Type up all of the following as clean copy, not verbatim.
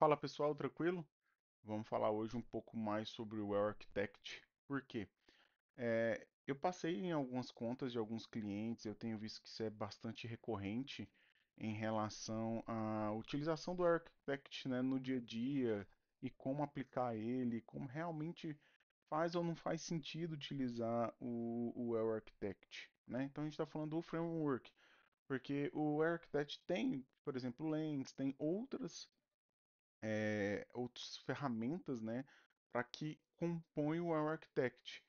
Fala pessoal, tranquilo? Vamos falar hoje um pouco mais sobre o Well Architect. Por quê? Eu passei em algumas contas de alguns clientes, eu tenho visto que isso é bastante recorrente em relação à utilização do Architect, né, no dia a dia e como aplicar ele, como realmente faz ou não faz sentido utilizar o Well Architect, né? Então a gente está falando do framework, porque o Well Architect tem, por exemplo, Lens, tem outras ferramentas, né, para que compõem o Architect.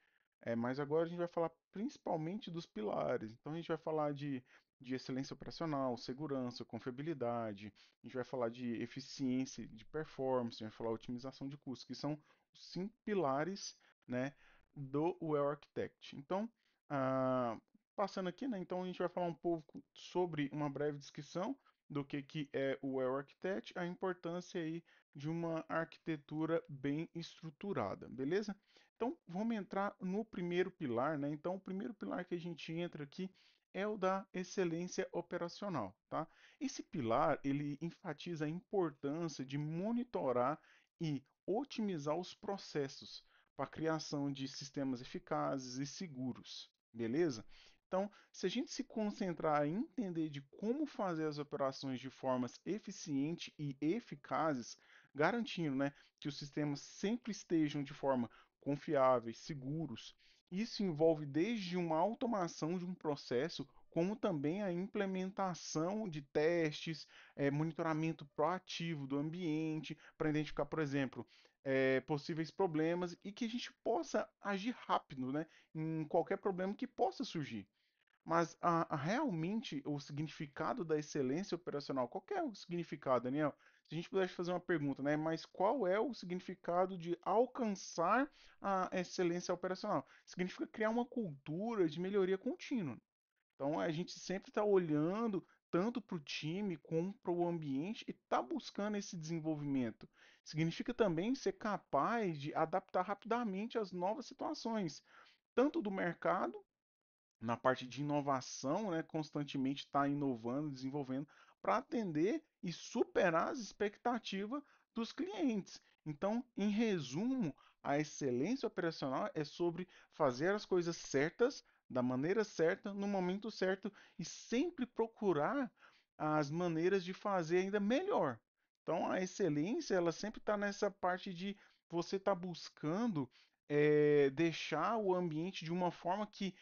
Mas agora a gente vai falar principalmente dos pilares. Então a gente vai falar de excelência operacional, segurança, confiabilidade, a gente vai falar de eficiência, de performance, a gente vai falar otimização de custos, que são os 5 pilares, né, do Well Architect. Então, ah, passando aqui, né, então a gente vai falar um pouco sobre uma breve descrição do que é o Well Architect, a importância aí de uma arquitetura bem estruturada, beleza? Então, vamos entrar no primeiro pilar, né? Então, o primeiro pilar que a gente entra aqui é o da excelência operacional, tá? Esse pilar, ele enfatiza a importância de monitorar e otimizar os processos para a criação de sistemas eficazes e seguros, beleza? Então, se a gente se concentrar em entender de como fazer as operações de formas eficientes e eficazes, garantindo, né, que os sistemas sempre estejam de forma confiáveis, seguros. Isso envolve desde uma automação de um processo, como também a implementação de testes, monitoramento proativo do ambiente, para identificar, por exemplo, possíveis problemas e que a gente possa agir rápido, né, em qualquer problema que possa surgir. Mas realmente o significado da excelência operacional, qual que é o significado, Daniel? Se a gente pudesse fazer uma pergunta, né? Mas qual é o significado de alcançar a excelência operacional? Significa criar uma cultura de melhoria contínua. Então a gente sempre está olhando tanto para o time como para o ambiente e está buscando esse desenvolvimento. Significa também ser capaz de adaptar rapidamente às novas situações, tanto do mercado na parte de inovação, né, constantemente está inovando, desenvolvendo para atender e superar as expectativas dos clientes. Então, em resumo, a excelência operacional é sobre fazer as coisas certas, da maneira certa, no momento certo e sempre procurar as maneiras de fazer ainda melhor. Então, a excelência, ela sempre está nessa parte de você estar buscando deixar o ambiente de uma forma que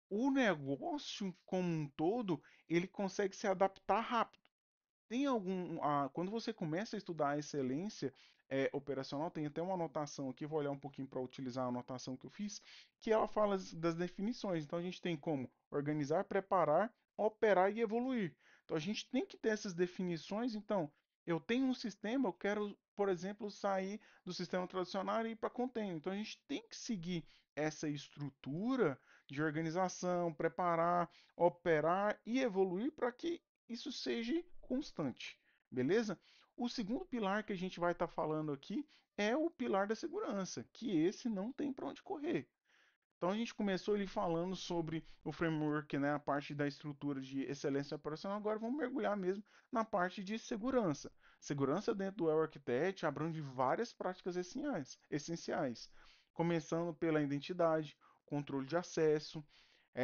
o negócio como um todo, ele consegue se adaptar rápido. Quando você começa a estudar a excelência operacional, tem até uma anotação aqui, vou olhar um pouquinho para utilizar a anotação que eu fiz, que ela fala das definições. Então a gente tem como organizar, preparar, operar e evoluir. Então a gente tem que ter essas definições. Então, eu tenho um sistema, eu quero, por exemplo, sair do sistema tradicional e ir para container. Então a gente tem que seguir essa estrutura de organização, preparar, operar e evoluir para que isso seja constante, beleza? O segundo pilar que a gente vai estar falando aqui é o pilar da segurança, que esse não tem para onde correr. Então a gente começou ali falando sobre o framework, né, a parte da estrutura de excelência operacional. Agora vamos mergulhar mesmo na parte de segurança. Segurança dentro do Well Architect abrange várias práticas essenciais, começando pela identidade, controle de acesso,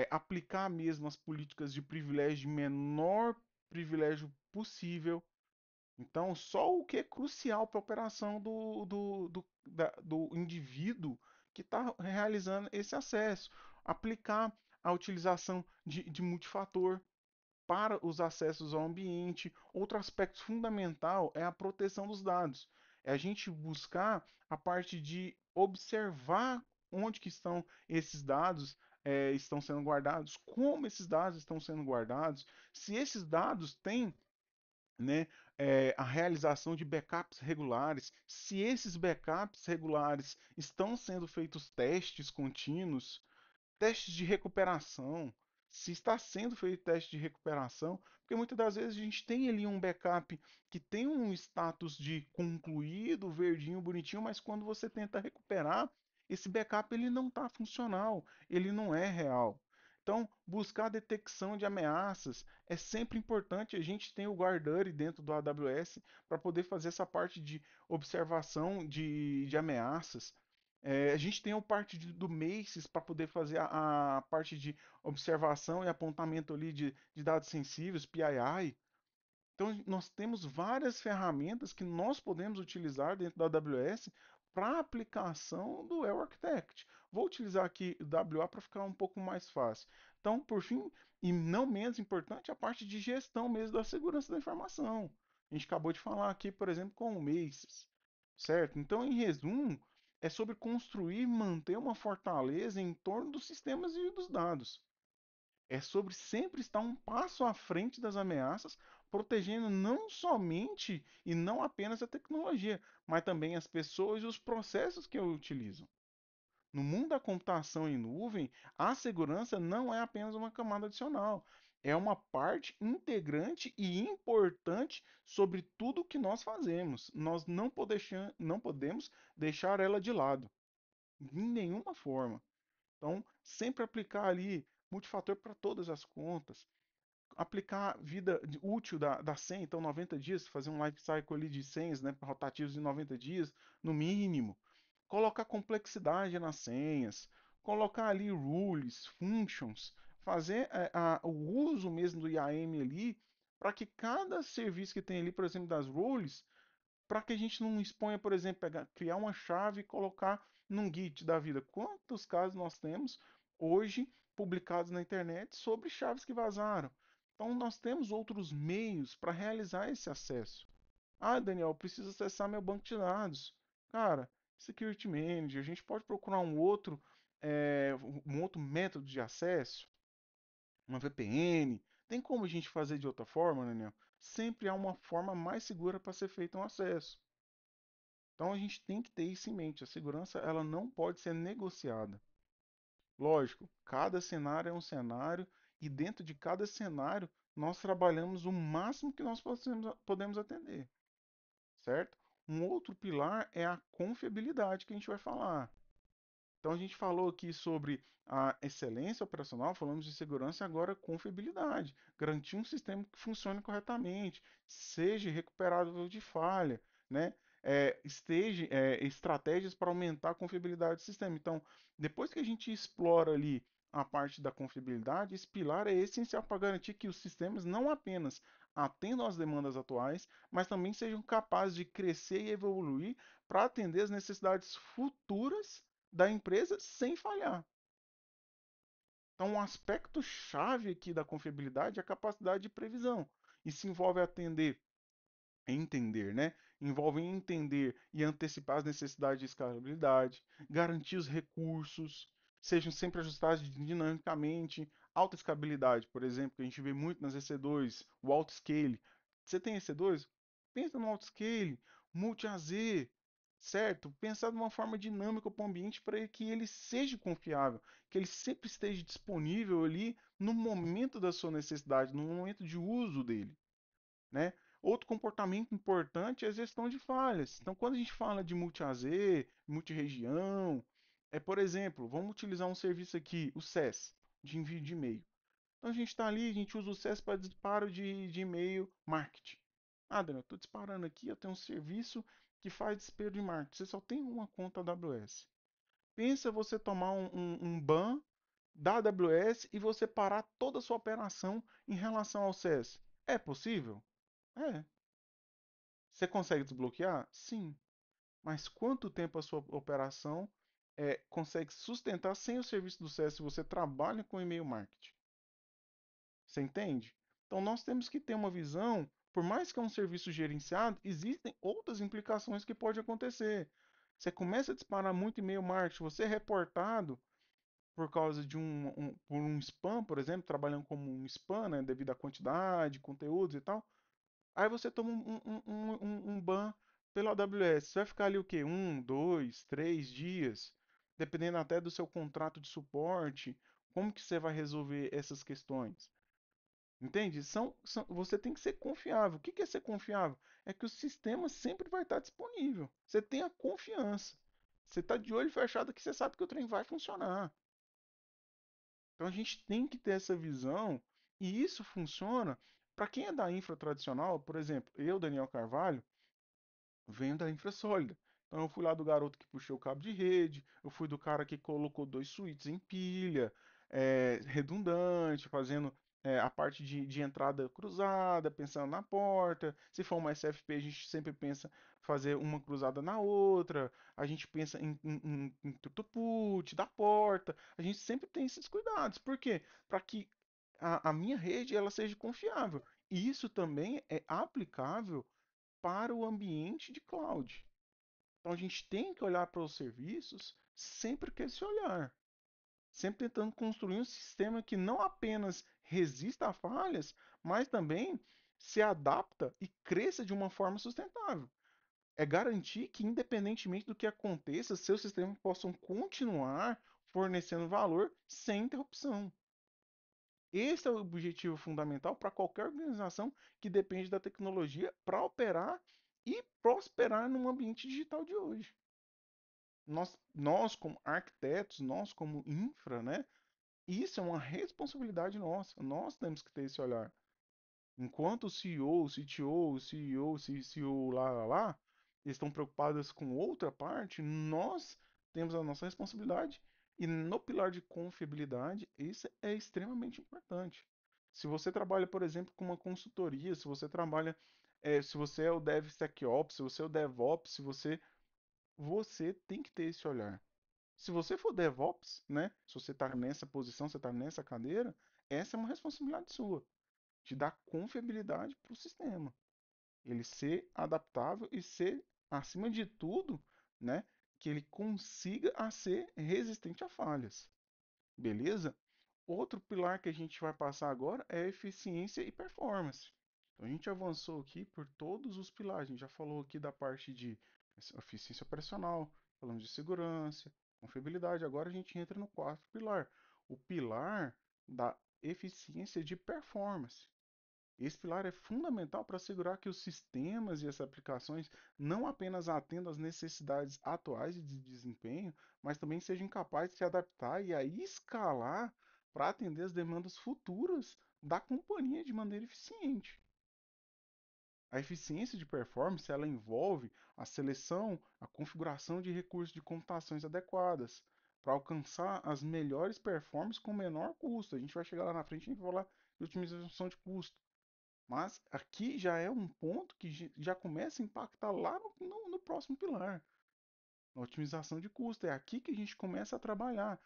aplicar mesmo as políticas de privilégio de menor privilégio possível. Então, só o que é crucial para a operação do indivíduo que está realizando esse acesso. Aplicar a utilização de multifator para os acessos ao ambiente. Outro aspecto fundamental é a proteção dos dados. É a gente buscar a parte de observar onde que estão esses dados estão sendo guardados, como esses dados estão sendo guardados, se esses dados têm, né, a realização de backups regulares, se esses backups regulares estão sendo feitos testes contínuos, testes de recuperação, se está sendo feito teste de recuperação, porque muitas das vezes a gente tem ali um backup que tem um status de concluído, verdinho, bonitinho, mas quando você tenta recuperar, esse backup ele não está funcional, ele não é real. Então, buscar a detecção de ameaças é sempre importante. A gente tem o Guardary dentro do AWS para poder fazer essa parte de observação de ameaças. A gente tem a parte do Maces para poder fazer a parte de observação e apontamento ali de dados sensíveis, PII. Então, nós temos várias ferramentas que nós podemos utilizar dentro da AWS para a aplicação do Well Architect. Vou utilizar aqui o WA para ficar um pouco mais fácil. Então, por fim, e não menos importante, a parte de gestão mesmo da segurança da informação. A gente acabou de falar aqui, por exemplo, com o Maces, certo? Então, em resumo, é sobre construir e manter uma fortaleza em torno dos sistemas e dos dados. É sobre sempre estar um passo à frente das ameaças, protegendo não somente e não apenas a tecnologia, mas também as pessoas e os processos que a utilizam. No mundo da computação em nuvem, a segurança não é apenas uma camada adicional, é uma parte integrante e importante sobre tudo o que nós fazemos. Nós não podemos deixar ela de lado, em nenhuma forma. Então, sempre aplicar ali multifator para todas as contas, aplicar vida útil da senha, então 90 dias, fazer um life cycle ali de senhas, né, rotativos de 90 dias, no mínimo. Colocar complexidade nas senhas, colocar ali rules, functions, fazer o uso mesmo do IAM ali, para que cada serviço que tem ali, por exemplo, das rules, para que a gente não exponha, por exemplo, criar uma chave e colocar num Git da vida. Quantos casos nós temos hoje publicados na internet sobre chaves que vazaram? Então, nós temos outros meios para realizar esse acesso. Ah, Daniel, eu preciso acessar meu banco de dados. Cara, Security Manager, a gente pode procurar um outro método de acesso, uma VPN. Tem como a gente fazer de outra forma, Daniel? Sempre há uma forma mais segura para ser feito um acesso. Então a gente tem que ter isso em mente. A segurança ela não pode ser negociada. Lógico, cada cenário é um cenário e dentro de cada cenário nós trabalhamos o máximo que nós podemos atender, certo? Um outro pilar é a confiabilidade que a gente vai falar. Então a gente falou aqui sobre a excelência operacional, falamos de segurança e agora confiabilidade. Garantir um sistema que funcione corretamente, seja recuperável de falha, né? Estratégias para aumentar a confiabilidade do sistema. Então, depois que a gente explora ali a parte da confiabilidade, esse pilar é essencial para garantir que os sistemas não apenas atendam às demandas atuais, mas também sejam capazes de crescer e evoluir para atender às necessidades futuras da empresa sem falhar. Então, um aspecto chave aqui da confiabilidade é a capacidade de previsão. Isso envolve entender, né? Envolve entender e antecipar as necessidades de escalabilidade, garantir os recursos, sejam sempre ajustados dinamicamente, alta escalabilidade, por exemplo, que a gente vê muito nas EC2, o autoscale. Você tem EC2? Pensa no autoscale, multi-AZ, certo? Pensar de uma forma dinâmica para o ambiente para que ele seja confiável, que ele sempre esteja disponível ali no momento da sua necessidade, no momento de uso dele, né? Outro comportamento importante é a gestão de falhas. Então, quando a gente fala de multi-AZ, multi-região, por exemplo, vamos utilizar um serviço aqui, o SES, de envio de e-mail. Então, a gente está ali, a gente usa o SES para disparo de e-mail marketing. Ah, Daniel, eu estou disparando aqui, eu tenho um serviço que faz disparo de marketing. Você só tem uma conta AWS. Pensa você tomar um ban da AWS e você parar toda a sua operação em relação ao SES. É possível? É. Você consegue desbloquear? Sim. Mas quanto tempo a sua operação consegue sustentar sem o serviço do CS se você trabalha com e-mail marketing? Você entende? Então nós temos que ter uma visão, por mais que é um serviço gerenciado, existem outras implicações que podem acontecer. Você começa a disparar muito e-mail marketing, você é reportado por causa de por um spam, por exemplo, trabalhando como um spam, né, devido à quantidade, conteúdos e tal. Aí você toma um ban pela AWS. Você vai ficar ali o quê? 1, 2, 3 dias, dependendo até do seu contrato de suporte. Como que você vai resolver essas questões? Entende? Você tem que ser confiável. O que é ser confiável? É que o sistema sempre vai estar disponível. Você tem a confiança. Você está de olho fechado que você sabe que o trem vai funcionar. Então a gente tem que ter essa visão e isso funciona para quem é da infra tradicional, por exemplo, eu, Daniel Carvalho, venho da infra sólida. Então eu fui lá do garoto que puxou o cabo de rede, eu fui do cara que colocou dois switches em pilha, redundante, fazendo a parte de entrada cruzada, pensando na porta. Se for uma SFP, a gente sempre pensa fazer uma cruzada na outra. A gente pensa em throughput da porta. A gente sempre tem esses cuidados. Por quê? Para que a minha rede ela seja confiável. E isso também é aplicável para o ambiente de cloud. Então a gente tem que olhar para os serviços sempre com esse olhar, sempre tentando construir um sistema que não apenas resista a falhas, mas também se adapta e cresça de uma forma sustentável. É garantir que, independentemente do que aconteça, seus sistemas possam continuar fornecendo valor sem interrupção. Esse é o objetivo fundamental para qualquer organização que depende da tecnologia para operar e prosperar no ambiente digital de hoje. Nós como arquitetos, nós como infra, né? Isso é uma responsabilidade nossa. Nós temos que ter esse olhar. Enquanto o CEO, o CTO, o CEO, o CCO, lá, estão preocupados com outra parte, nós temos a nossa responsabilidade. E no pilar de confiabilidade, isso é extremamente importante. Se você trabalha, por exemplo, com uma consultoria, se você trabalha, se você é o DevSecOps, se você é o DevOps, você tem que ter esse olhar. Se você for DevOps, né? Se você está nessa posição, você está nessa cadeira, essa é uma responsabilidade sua de dar confiabilidade para o sistema. Ele ser adaptável e ser, acima de tudo, né, que ele consiga a ser resistente a falhas. Beleza? Outro pilar que a gente vai passar agora é eficiência e performance. Então, a gente avançou aqui por todos os pilares. A gente já falou aqui da parte de eficiência operacional, falamos de segurança, confiabilidade. Agora a gente entra no quarto pilar, o pilar da eficiência de performance. Esse pilar é fundamental para assegurar que os sistemas e as aplicações não apenas atendam às necessidades atuais de desempenho, mas também sejam capazes de se adaptar e aí escalar para atender as demandas futuras da companhia de maneira eficiente. A eficiência de performance ela envolve a seleção, a configuração de recursos de computações adequadas para alcançar as melhores performances com menor custo. A gente vai chegar lá na frente e vai falar de otimização de custo. Mas aqui já é um ponto que já começa a impactar lá no próximo pilar, na otimização de custo. É aqui que a gente começa a trabalhar.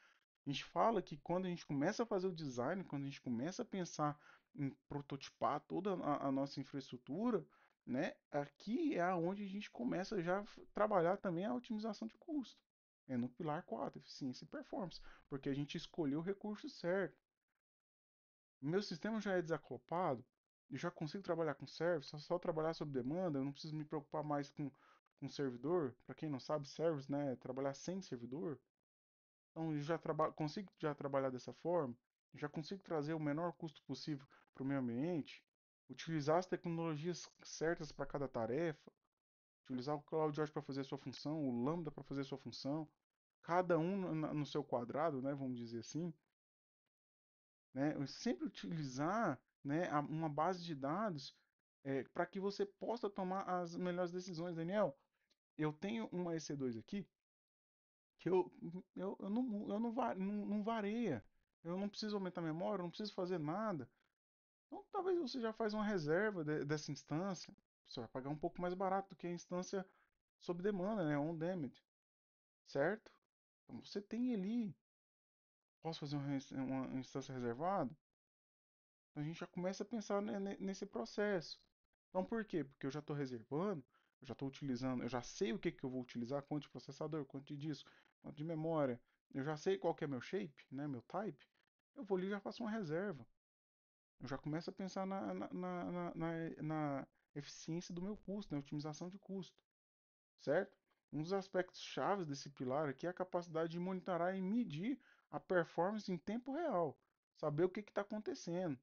A gente fala que quando a gente começa a fazer o design, quando a gente começa a pensar em prototipar toda a nossa infraestrutura, né, aqui é onde a gente começa já a trabalhar também a otimização de custo. É no pilar 4, eficiência e performance, porque a gente escolheu o recurso certo. Meu sistema já é desacoplado, eu já consigo trabalhar com service, só trabalhar sob demanda, eu não preciso me preocupar mais com servidor. Para quem não sabe, service, né, é trabalhar sem servidor. Então eu já consigo já trabalhar dessa forma, eu já consigo trazer o menor custo possível para o meu ambiente, utilizar as tecnologias certas para cada tarefa, utilizar o CloudWatch para fazer a sua função, o Lambda para fazer a sua função, cada um no seu quadrado, né, vamos dizer assim, né? Sempre utilizar, né, uma base de dados para que você possa tomar as melhores decisões. Daniel, eu tenho uma EC2 aqui que eu não vareia. Eu não preciso aumentar a memória, eu não preciso fazer nada. Então, talvez você já faz uma reserva dessa instância. Você vai pagar um pouco mais barato do que a instância sob demanda, né? On demand, certo? Então, você tem ali. Posso fazer uma instância reservada? Então a gente já começa a pensar nesse processo. Então por quê? Porque eu já estou reservando, eu já estou utilizando, eu já sei o que, que eu vou utilizar, quanto de processador, quanto de disco, quanto de memória, eu já sei qual que é meu shape, né, meu type, eu vou ali e já faço uma reserva. Eu já começo a pensar na eficiência do meu custo, na otimização de custo, certo? Um dos aspectos chaves desse pilar aqui é a capacidade de monitorar e medir a performance em tempo real, saber o que está acontecendo.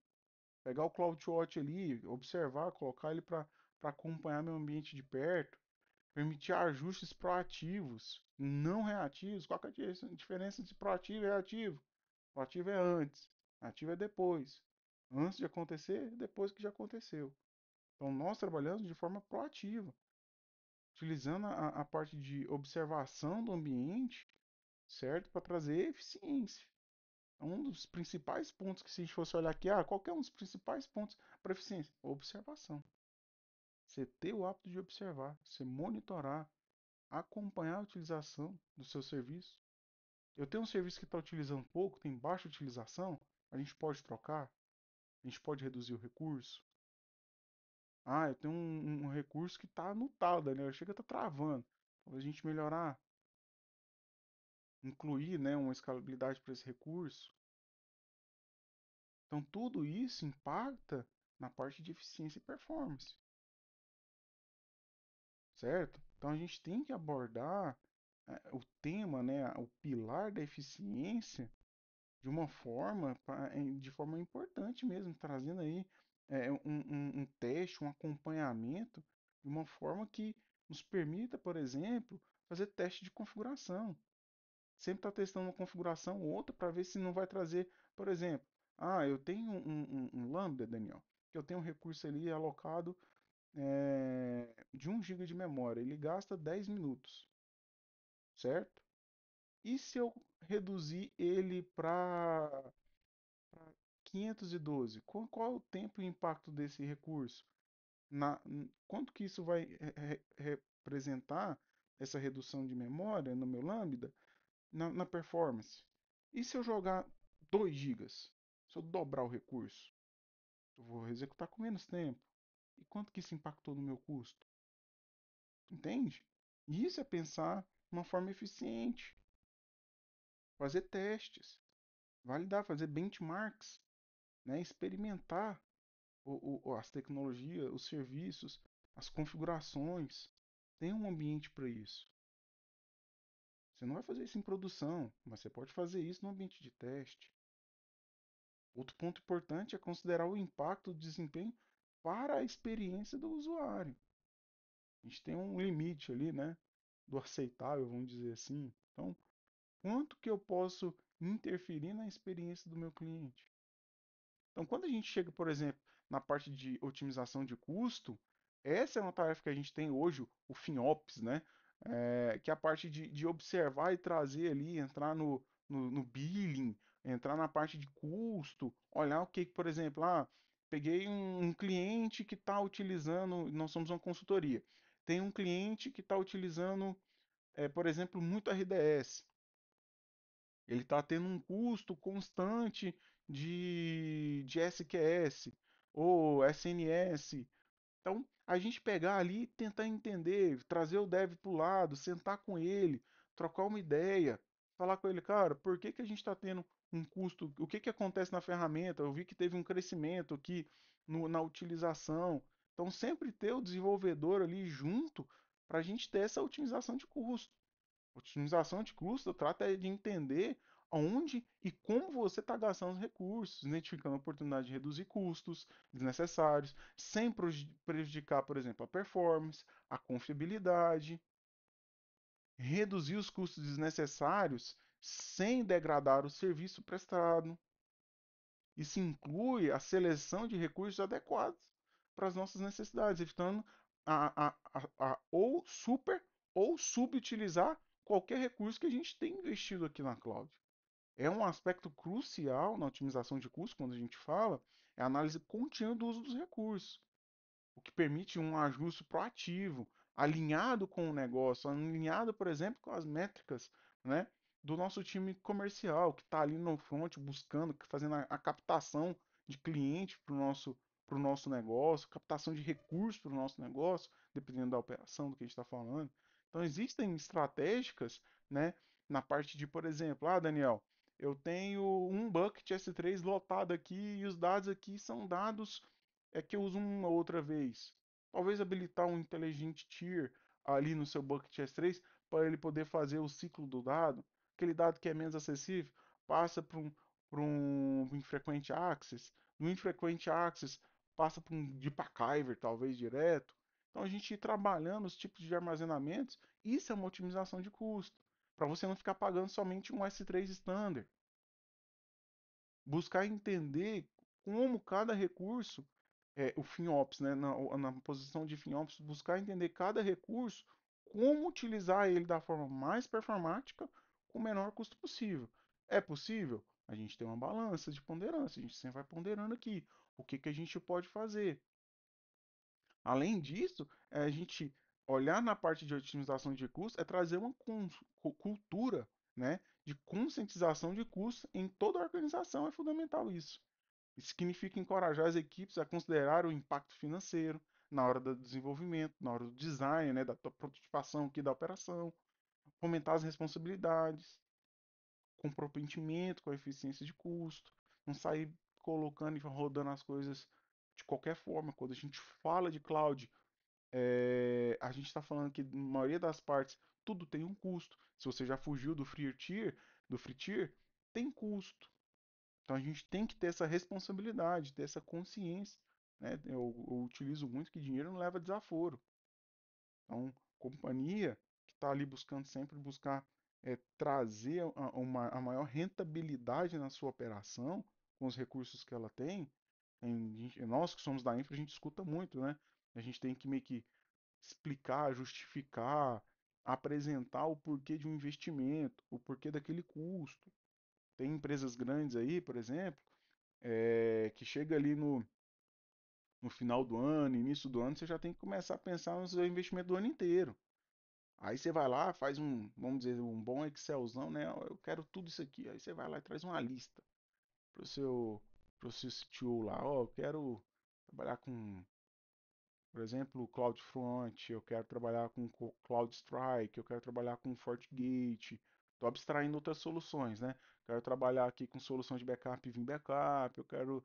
Pegar o CloudWatch ali, observar, colocar ele para acompanhar meu ambiente de perto, permitir ajustes proativos, não reativos. Qual que é a diferença de proativo e reativo? Proativo é antes, ativo é depois. Antes de acontecer, depois que já aconteceu. Então nós trabalhamos de forma proativa, utilizando a parte de observação do ambiente, certo? Para trazer eficiência. Então, um dos principais pontos que se a gente fosse olhar aqui, qual que é um dos principais pontos para eficiência? Observação. Você ter o hábito de observar, você monitorar, acompanhar a utilização do seu serviço. Eu tenho um serviço que está utilizando pouco, tem baixa utilização, a gente pode trocar, a gente pode reduzir o recurso. Eu tenho um recurso que está no talo, né? Chega a estar travando. Talvez a gente melhorar, incluir, né, uma escalabilidade para esse recurso. Então tudo isso impacta na parte de eficiência e performance, certo? Então a gente tem que abordar o tema, né, o pilar da eficiência de uma forma, de forma importante mesmo, trazendo aí um teste, um acompanhamento, de uma forma que nos permita, por exemplo, fazer teste de configuração. Sempre está testando uma configuração ou outra para ver se não vai trazer, por exemplo, eu tenho um Lambda, Daniel, que eu tenho um recurso ali alocado de 1 GB de memória, ele gasta 10 minutos, certo? E se eu reduzir ele para 512, qual é o tempo e impacto desse recurso? Quanto que isso vai representar essa redução de memória no meu Lambda na performance? E se eu jogar 2 gigas? Se eu dobrar o recurso, eu vou executar com menos tempo. E quanto que isso impactou no meu custo? Entende? Isso é pensar de uma forma eficiente, fazer testes, validar, fazer benchmarks, né? Experimentar as tecnologias, os serviços, as configurações. Tem um ambiente para isso. Você não vai fazer isso em produção, mas você pode fazer isso no ambiente de teste. Outro ponto importante é considerar o impacto do desempenho para a experiência do usuário. A gente tem um limite ali, né, do aceitável, vamos dizer assim. Então, quanto que eu posso interferir na experiência do meu cliente? Então, quando a gente chega, por exemplo, na parte de otimização de custo, essa é uma tarefa que a gente tem hoje, o FinOps, né? Que é a parte de observar e trazer ali, entrar no billing, entrar na parte de custo, olhar o que, por exemplo, peguei um cliente que está utilizando, nós somos uma consultoria, tem um cliente que está utilizando, por exemplo, muito RDS. Ele está tendo um custo constante de SQS ou SNS. Então, a gente pegar ali e tentar entender, trazer o dev para o lado, sentar com ele, trocar uma ideia, falar com ele, cara, por que que a gente está tendo um custo? O que que acontece na ferramenta? Eu vi que teve um crescimento aqui na utilização. Então, sempre ter o desenvolvedor ali junto para a gente ter essa otimização de custo. Otimização de custo trata de entender onde e como você está gastando os recursos, identificando a oportunidade de reduzir custos desnecessários, sem prejudicar, por exemplo, a performance, a confiabilidade, reduzir os custos desnecessários sem degradar o serviço prestado. Isso inclui a seleção de recursos adequados para as nossas necessidades, evitando ou super ou subutilizar qualquer recurso que a gente tem investido aqui na cloud. É um aspecto crucial na otimização de custos, quando a gente fala, é a análise contínua do uso dos recursos, o que permite um ajuste proativo, alinhado com o negócio, alinhado, por exemplo, com as métricas, né, do nosso time comercial, que está ali no front buscando, fazendo a captação de cliente para o nosso negócio, captação de recursos para o nosso negócio, dependendo da operação do que a gente está falando. Então, existem estratégicas, né, na parte de, por exemplo, Daniel, eu tenho um bucket S3 lotado aqui e os dados aqui são dados que eu uso uma outra vez. Talvez habilitar um Intelligent Tier ali no seu Bucket S3 para ele poder fazer o ciclo do dado. Aquele dado que é menos acessível passa para um infrequent access. Do infrequent access passa para um Deep Archiver, talvez direto. Então a gente ir trabalhando os tipos de armazenamentos, isso é uma otimização de custo. Para você não ficar pagando somente um S3 standard. buscar entender como cada recurso, o FinOps, né, na posição de FinOps, buscar entender cada recurso, como utilizar ele da forma mais performática, com o menor custo possível. É possível? A gente tem uma balança de ponderância, a gente sempre vai ponderando aqui o que que a gente pode fazer. Além disso, a gente olhar na parte de otimização de custos é trazer uma cultura, né, de conscientização de custos em toda a organização. É fundamental isso. Isso significa encorajar as equipes a considerar o impacto financeiro na hora do desenvolvimento, na hora do design, né, da prototipação aqui da operação, fomentar as responsabilidades, comprometimento com a eficiência de custo, não sair colocando e rodando as coisas de qualquer forma. Quando a gente fala de cloud, a gente está falando que na maioria das partes tudo tem um custo. Se você já fugiu do free tier, tem custo. Então a gente tem que ter essa responsabilidade, ter essa consciência, né? Eu utilizo muito que dinheiro não leva desaforo. Então, companhia que está ali buscando sempre buscar trazer a maior rentabilidade na sua operação com os recursos que ela tem. Nós que somos da infra, a gente escuta muito, né? A gente tem que meio que explicar, justificar, apresentar o porquê de um investimento, o porquê daquele custo. Tem empresas grandes aí, por exemplo, que chega ali no final do ano, início do ano, você já tem que começar a pensar no seu investimento do ano inteiro. Aí você vai lá, faz um, vamos dizer, um bom Excelzão, né? Eu quero tudo isso aqui. Aí você vai lá e traz uma lista pro seu, pro seu CTO lá. Ó, eu quero trabalhar com, por exemplo, CloudFront, eu quero trabalhar com CloudStrike, eu quero trabalhar com FortiGate. Estou abstraindo outras soluções, né? Quero trabalhar aqui com solução de backup e Vim Backup, eu quero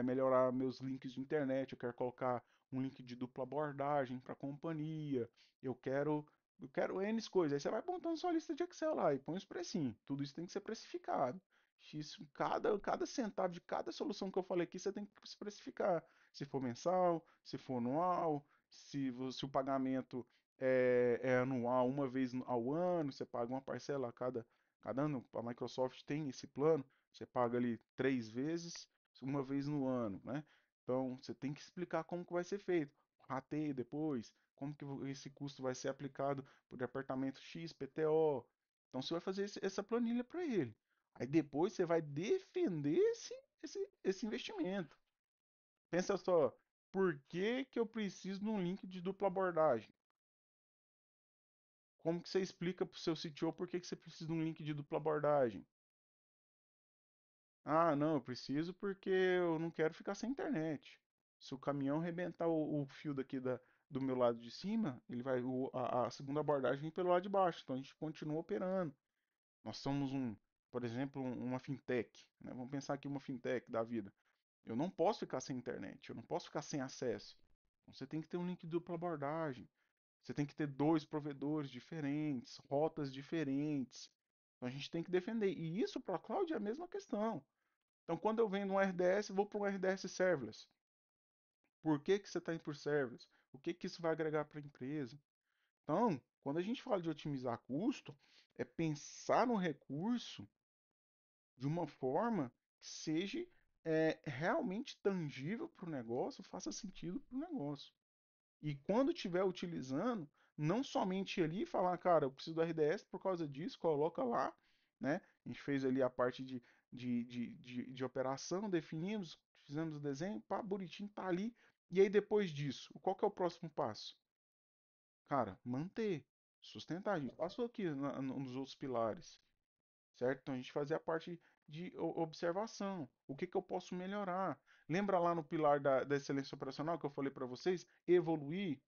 melhorar meus links de internet, eu quero colocar um link de dupla abordagem para a companhia, eu quero, eu quero N coisas. Aí você vai montando sua lista de Excel lá e põe os precinhos. Tudo isso tem que ser precificado. X, cada centavo de cada solução que eu falei aqui, você tem que especificar se for mensal, se for anual, se o pagamento é anual, uma vez ao ano, você paga uma parcela cada ano. A Microsoft tem esse plano, você paga ali 3 vezes, uma vez no ano, né? Então você tem que explicar como que vai ser feito. Rateio depois, como que esse custo vai ser aplicado por departamento X, PTO. Então você vai fazer essa planilha para ele. Aí depois você vai defender esse investimento. Pensa só, por que que eu preciso de um link de dupla abordagem? Como que você explica para o seu CTO por que que você precisa de um link de dupla abordagem? Ah, não, eu preciso porque eu não quero ficar sem internet. Se o caminhão arrebentar o fio daqui do meu lado de cima, ele vai a segunda abordagem vem pelo lado de baixo. Então a gente continua operando. Nós somos por exemplo, uma fintech, né? Vamos pensar aqui uma fintech da vida. Eu não posso ficar sem internet, eu não posso ficar sem acesso. Então, você tem que ter um link de dupla abordagem. Você tem que ter dois provedores diferentes, rotas diferentes. Então a gente tem que defender. E isso para a cloud é a mesma questão. Então quando eu vendo um RDS, vou para um RDS serverless. Por que que você está indo por serverless? O que que isso vai agregar para a empresa? Então, quando a gente fala de otimizar custo, é pensar no recurso de uma forma que seja realmente tangível para o negócio, faça sentido para o negócio. E quando estiver utilizando, não somente ali falar, cara, eu preciso do RDS por causa disso, coloca lá, né? A gente fez ali a parte de operação, definimos, fizemos o desenho, pá, bonitinho, tá ali. E aí depois disso, qual que é o próximo passo? Cara, manter, sustentar. A gente passou aqui nos outros pilares, certo? Então a gente fazia a parte de observação. O que que eu posso melhorar? Lembra lá no pilar da excelência operacional que eu falei para vocês? Evoluir.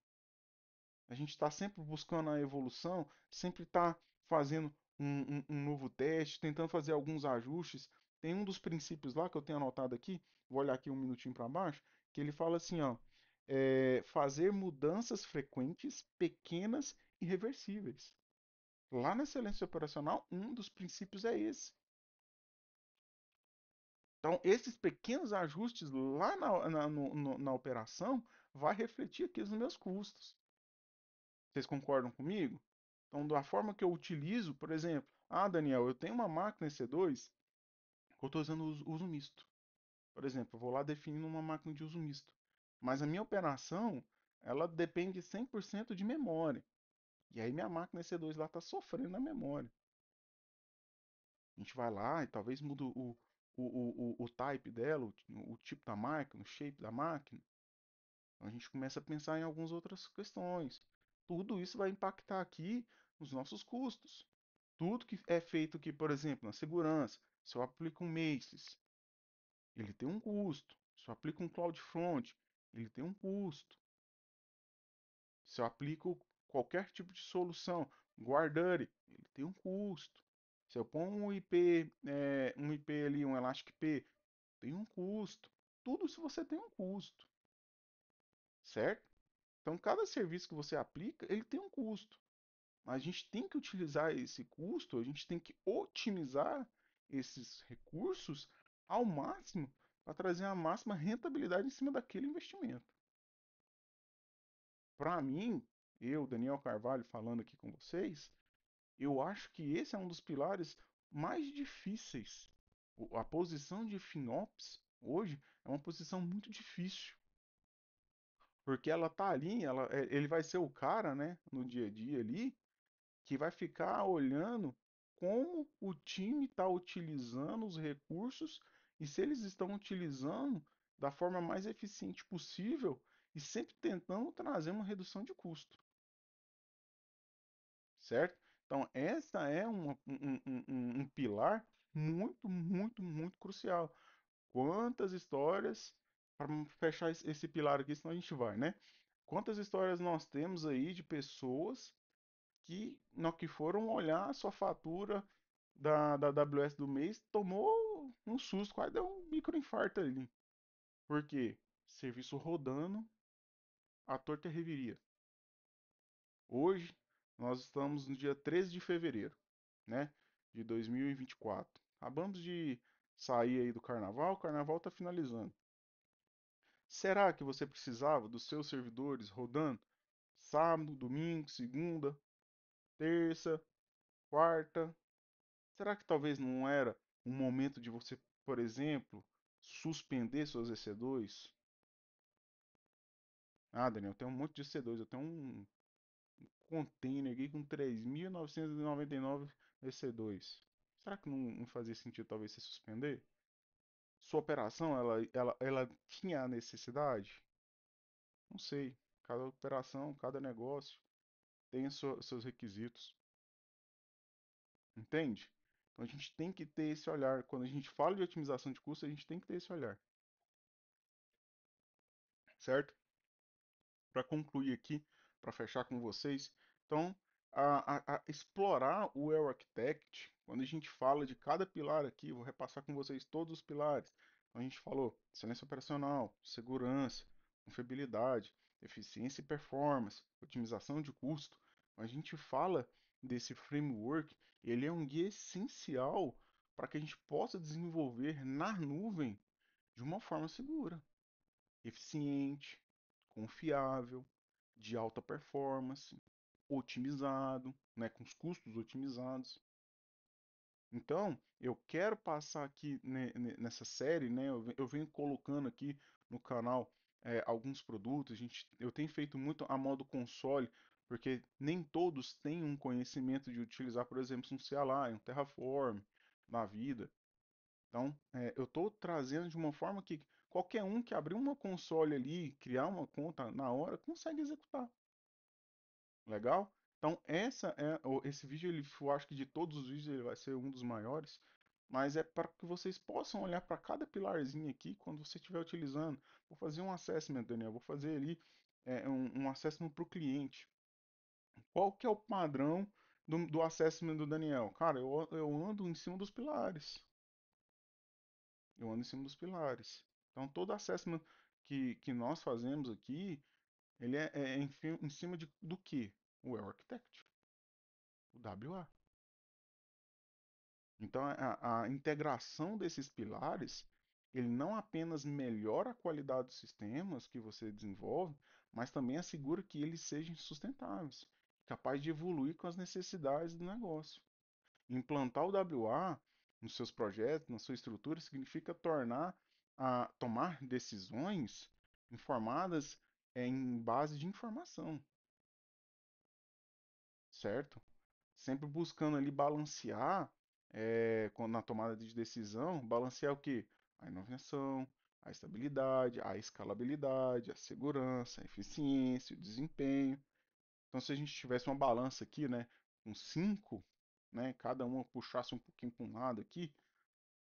A gente está sempre buscando a evolução, sempre está fazendo um novo teste, tentando fazer alguns ajustes. Tem um dos princípios lá que eu tenho anotado aqui, vou olhar aqui um minutinho para baixo, que ele fala assim, ó, fazer mudanças frequentes, pequenas e reversíveis. Lá na excelência operacional, um dos princípios é esse. Então, esses pequenos ajustes lá na operação vai refletir aqui nos meus custos. Vocês concordam comigo? Então, da forma que eu utilizo, por exemplo, Daniel, eu tenho uma máquina EC2 Eu estou usando uso misto. Por exemplo, eu vou lá definindo uma máquina de uso misto. Mas a minha operação, ela depende 100% de memória. E aí minha máquina EC2 lá está sofrendo na memória. A gente vai lá e talvez muda o type dela, o tipo da máquina, o shape da máquina. Então a gente começa a pensar em algumas outras questões. Tudo isso vai impactar aqui nos nossos custos. Tudo que é feito aqui, por exemplo, na segurança, se eu aplico um Macis, ele tem um custo. Se eu aplico um CloudFront, ele tem um custo. Se eu aplico qualquer tipo de solução, Guardary, ele tem um custo. Se eu ponho um IP ali, um Elastic P, tem um custo. Tudo se você tem um custo, certo? Então, cada serviço que você aplica, ele tem um custo. Mas a gente tem que utilizar esse custo, a gente tem que otimizar esses recursos ao máximo para trazer a máxima rentabilidade em cima daquele investimento. Para mim, eu, Daniel Carvalho, falando aqui com vocês, eu acho que esse é um dos pilares mais difíceis. A posição de FinOps hoje é uma posição muito difícil, porque ela tá ali, ele vai ser o cara, né, no dia a dia ali, que vai ficar olhando como o time está utilizando os recursos e se eles estão utilizando da forma mais eficiente possível e sempre tentando trazer uma redução de custo, certo? Então, essa é um pilar muito, muito, muito crucial. Quantas histórias, para fechar esse pilar aqui, senão a gente vai, né? Quantas histórias nós temos aí de pessoas que, no que foram olhar a sua fatura da AWS do mês, tomou um susto, quase deu um microinfarto ali. Por quê? Serviço rodando, a torta reviria. Hoje, nós estamos no dia 13 de fevereiro, né? De 2024. Acabamos de sair aí do carnaval, o carnaval está finalizando. Será que você precisava dos seus servidores rodando sábado, domingo, segunda, terça, quarta? Será que talvez não era um momento de você, por exemplo, suspender suas EC2? Ah, Daniel, eu tenho um monte de EC2, eu tenho um container aqui com 3.999 EC2. Será que não fazia sentido talvez você suspender? Sua operação, ela tinha a necessidade? Não sei. Cada operação, cada negócio tem seus requisitos. Entende? Então a gente tem que ter esse olhar. Quando a gente fala de otimização de custo, a gente tem que ter esse olhar. Certo? Para concluir aqui, para fechar com vocês, então, a explorar o Well Architect, quando a gente fala de cada pilar aqui, vou repassar com vocês todos os pilares. Então, a gente falou excelência operacional, segurança, confiabilidade, eficiência e performance, otimização de custo. A gente fala desse framework, ele é um guia essencial para que a gente possa desenvolver na nuvem de uma forma segura, eficiente, confiável, de alta performance, otimizado, né, com os custos otimizados. Então, eu quero passar aqui nessa série, né, eu venho colocando aqui no canal alguns produtos. Eu tenho feito muito a modo console, porque nem todos têm um conhecimento de utilizar, por exemplo, um CLI, um Terraform na vida. Então, eu estou trazendo de uma forma que qualquer um que abrir uma console ali, criar uma conta na hora, consegue executar. Legal? Então, esse vídeo, eu acho que de todos os vídeos ele vai ser um dos maiores, mas é para que vocês possam olhar para cada pilarzinho aqui quando você estiver utilizando. Vou fazer um assessment, Daniel, vou fazer ali um assessment para o cliente. Qual que é o padrão do assessment do Daniel? Cara, eu ando em cima dos pilares. Eu ando em cima dos pilares. Então, todo assessment que nós fazemos aqui, ele é em cima do que? O Well Architect, o WA. Então, a integração desses pilares, ele não apenas melhora a qualidade dos sistemas que você desenvolve, mas também assegura que eles sejam sustentáveis, capazes de evoluir com as necessidades do negócio. Implantar o WA nos seus projetos, na sua estrutura, significa tomar decisões informadas em base de informação, certo? Sempre buscando ali balancear, na tomada de decisão, balancear o quê? A inovação, a estabilidade, a escalabilidade, a segurança, a eficiência, o desempenho. Então, se a gente tivesse uma balança aqui, né, com cinco, né, cada uma puxasse um pouquinho para um lado aqui,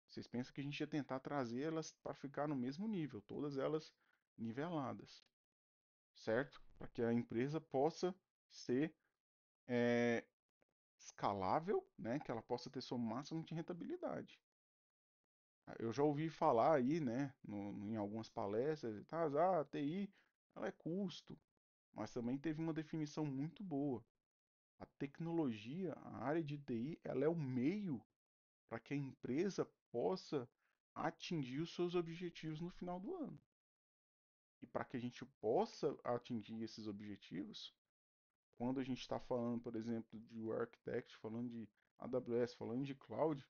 vocês pensam que a gente ia tentar trazer elas para ficar no mesmo nível, todas elas niveladas, certo? Para que a empresa possa ser é, escalável, né, que ela possa ter seu máximo de rentabilidade. Eu já ouvi falar aí, né, em algumas palestras, tá, a TI, ela é custo, mas também teve uma definição muito boa. A tecnologia, a área de TI, ela é o meio para que a empresa possa atingir os seus objetivos no final do ano. E para que a gente possa atingir esses objetivos, quando a gente está falando, por exemplo, de Architect, falando de AWS, falando de cloud,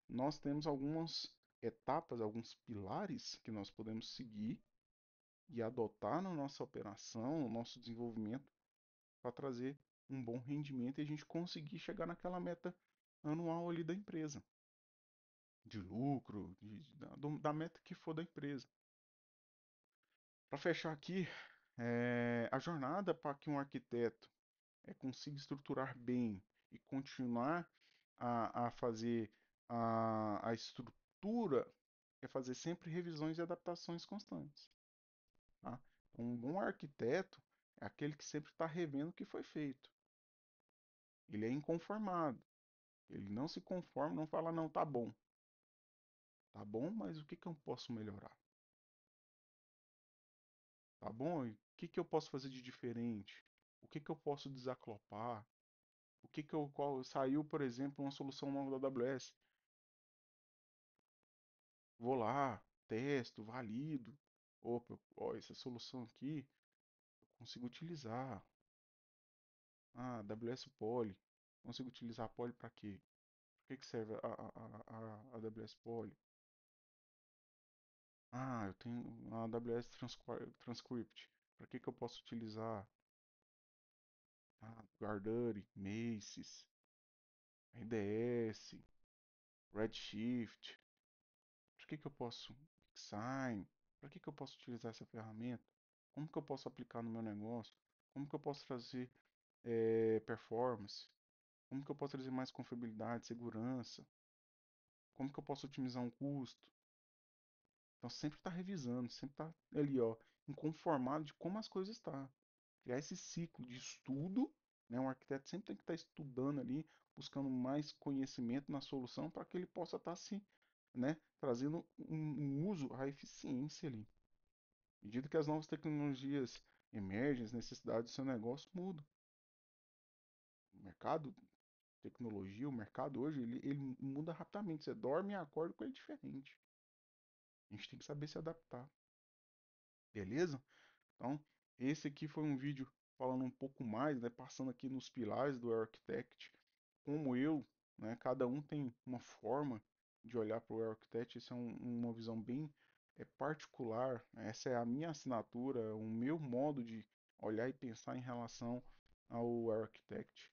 nós temos algumas etapas, alguns pilares que nós podemos seguir e adotar na nossa operação, no nosso desenvolvimento, para trazer um bom rendimento e a gente conseguir chegar naquela meta anual ali da empresa, de lucro, da meta que for da empresa. Para fechar aqui, a jornada para que um arquiteto consiga estruturar bem e continuar a fazer a estrutura é fazer sempre revisões e adaptações constantes. Tá? Então, um bom arquiteto é aquele que sempre está revendo o que foi feito. Ele é inconformado. Ele não se conforma, não fala, não, tá bom. Tá bom, mas o que, que eu posso melhorar? Tá bom? E o que, que eu posso fazer de diferente? O que, que eu posso desaclopar? O que, que eu. Saiu, por exemplo, uma solução nova da AWS. Vou lá, testo, valido. Opa, ó, essa solução aqui eu consigo utilizar. Ah, AWS Poly. Consigo utilizar a Poly para quê? Para que serve a AWS Poly? Ah, eu tenho a AWS Transcript. Para que eu posso utilizar? Ah, GoDaddy, Macy's, RDS, Redshift. Para que eu posso? Sign. Para que eu posso utilizar essa ferramenta? Como que eu posso aplicar no meu negócio? Como que eu posso trazer performance? Como que eu posso trazer mais confiabilidade, segurança? Como que eu posso otimizar um custo? Então sempre está revisando, sempre está ali, ó, inconformado de como as coisas estão. Criar esse ciclo de estudo, né? Um arquiteto sempre tem que estar estudando ali, buscando mais conhecimento na solução para que ele possa estar se, né, trazendo um uso, a eficiência ali. À medida que as novas tecnologias emergem, as necessidades do seu negócio mudam. O mercado, tecnologia, o mercado hoje, ele muda rapidamente. Você dorme e acorda com ele diferente. A gente tem que saber se adaptar. Beleza? Então, esse aqui foi um vídeo falando um pouco mais, né, passando aqui nos pilares do Architect, como eu, né, cada um tem uma forma de olhar para o Architect, isso é uma visão bem particular, essa é a minha assinatura, o meu modo de olhar e pensar em relação ao Architect.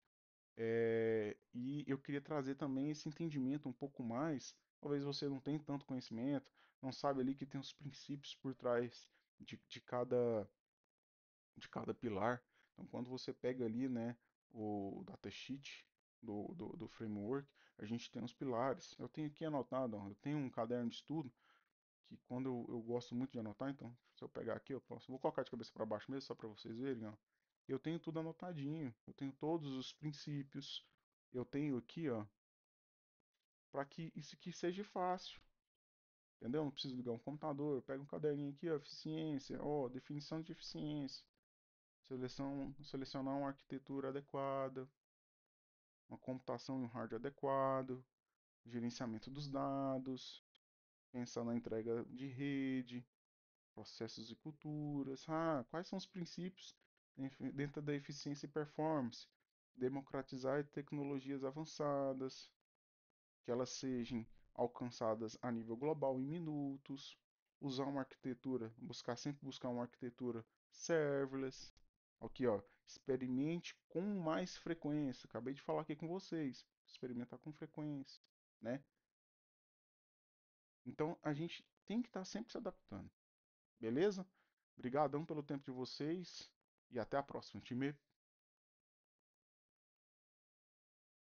E eu queria trazer também esse entendimento um pouco mais. Talvez você não tenha tanto conhecimento, não sabe ali que tem os princípios por trás de cada pilar. Então, quando você pega ali, né, o datasheet do framework, a gente tem os pilares. Eu tenho aqui anotado, ó, eu tenho um caderno de estudo que quando eu gosto muito de anotar, então, se eu pegar aqui, eu posso. Vou colocar de cabeça para baixo mesmo, só para vocês verem, ó. Eu tenho tudo anotadinho, eu tenho todos os princípios, eu tenho aqui, ó, para que isso aqui seja fácil. Entendeu? Não preciso ligar um computador, eu pego um caderninho aqui, ó, eficiência, ó, definição de eficiência. Selecionar uma arquitetura adequada, uma computação e um hardware adequado, gerenciamento dos dados, pensar na entrega de rede, processos e culturas. Ah, quais são os princípios dentro da eficiência e performance? Democratizar tecnologias avançadas, que elas sejam alcançadas a nível global em minutos, usar uma arquitetura, sempre buscar uma arquitetura serverless. Aqui, ó, experimente com mais frequência. Acabei de falar aqui com vocês, experimentar com frequência, né? Então a gente tem que estar sempre se adaptando, beleza? Obrigadão pelo tempo de vocês e até a próxima, time.